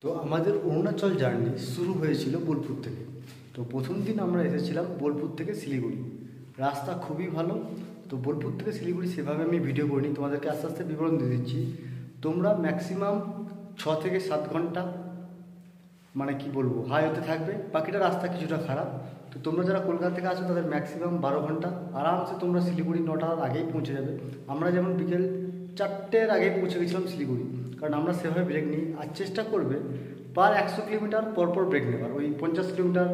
তো আমাদের অরুণাচল জার্নি শুরু হয়েছিল বোলপুর থেকে। তো প্রথম দিন আমরা এসেছিলাম বোলপুর থেকে শিলিগুড়ি। রাস্তা খুবই ভালো। তো বোলপুর থেকে শিলিগুড়ি সেভাবে আমি ভিডিও করিনি, তোমাদেরকে আস্তে আস্তে বিবরণ দিয়ে দিচ্ছি। তোমরা ম্যাক্সিমাম 6 থেকে 7 ঘন্টা মানে কি বলবো হাইওয়েতে থাকবে, বাকিটা রাস্তা কিছুটা খারাপ। তো তোমরা যারা কলকাতা থেকে আসো তাদের ম্যাক্সিমাম 12 ঘন্টা আরামসে তোমরা শিলিগুড়ি 9টার আগেই পৌঁছে যাবে। আমরা যেমন বিকেল 4টের আগেই পৌঁছে গেছিলাম শিলিগুড়ি, কারণ আমরা সেভাবে ব্রেক নিই। আর চেষ্টা করবে পার 100 কিলোমিটার পরপর ব্রেক নেবার। ওই 50 কিলোমিটার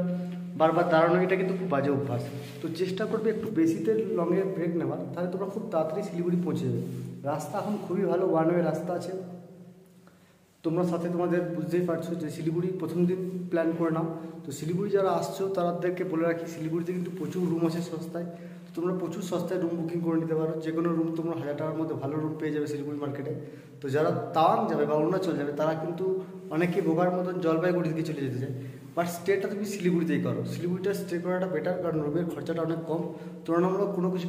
বারবার দাঁড়ানো এটা কিন্তু খুব বাজে অভ্যাস। তো চেষ্টা করবে একটু বেশিতে লংয়ে ব্রেক নেবার, তাহলে তোমরা খুব তাড়াতাড়ি শিলিগুড়ি পৌঁছে যাবে। রাস্তা এখন খুবই ভালো, ওয়ান ওয়ে রাস্তা আছে। তোমরা সাথে তোমাদের বুঝতেই পারছো যে শিলিগুড়ি প্রথম দিন প্ল্যান করে নাও। তো শিলিগুড়ি যারা আসছো তাদেরকে বলে রাখি, শিলিগুড়িতে কিন্তু প্রচুর রুম আছে সস্তায়। তো তোমরা প্রচুর সস্তায় রুম বুকিং করে নিতে পারো। যে কোনো রুম তোমরা 1000 টাকার মধ্যে ভালো রুম পেয়ে যাবে শিলিগুড়ি মার্কেটে। তো যারা তাওয়াং যাবে বা অরুণাচল যাবে তারা কিন্তু অনেকে বোকার মতন জলপাইগুড়ি দিকে চলে যেতে চায়, বাট স্টেটা তুমি শিলিগুড়িতেই করো। শিলিগুড়িটা স্টে করাটা বেটার, কারণ রুমের খরচাটা অনেক কম। তুলনামূলক কোনো কিছু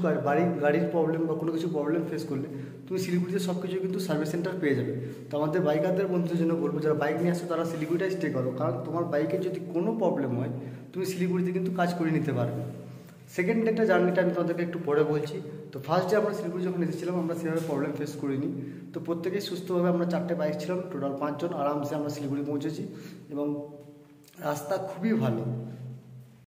গাড়ির প্রবলেম বা কোনো কিছু প্রবলেম ফেস করলে তুমি শিলিগুড়িতে সব কিছু কিন্তু সার্ভিস সেন্টার পেয়ে যাবে। তো আমাদের বাইকারদের বন্ধুদের জন্য বলবো, যারা বাইক নিয়ে আসো তারা শিলিগুড়িটাই স্টে করো, কারণ তোমার বাইকের যদি কোনো প্রবলেম হয় তুমি শিলিগুড়িতে কিন্তু কাজ করে নিতে পারবে। সেকেন্ড ডেটা জার্নিটা আমি তোমাদেরকে একটু পরে বলছি। তো ফার্স্ট ডে আমরা শিলিগুড়ি যখন এসেছিলাম আমরা সেভাবে প্রবলেম ফেস করিনি। তো প্রত্যেকেই সুস্থভাবে, আমরা 4টে বাইক ছিলাম, টোটাল 5 জন আরামসে আমরা শিলিগুড়ি পৌঁছেছি এবং রাস্তা খুবই ভালো।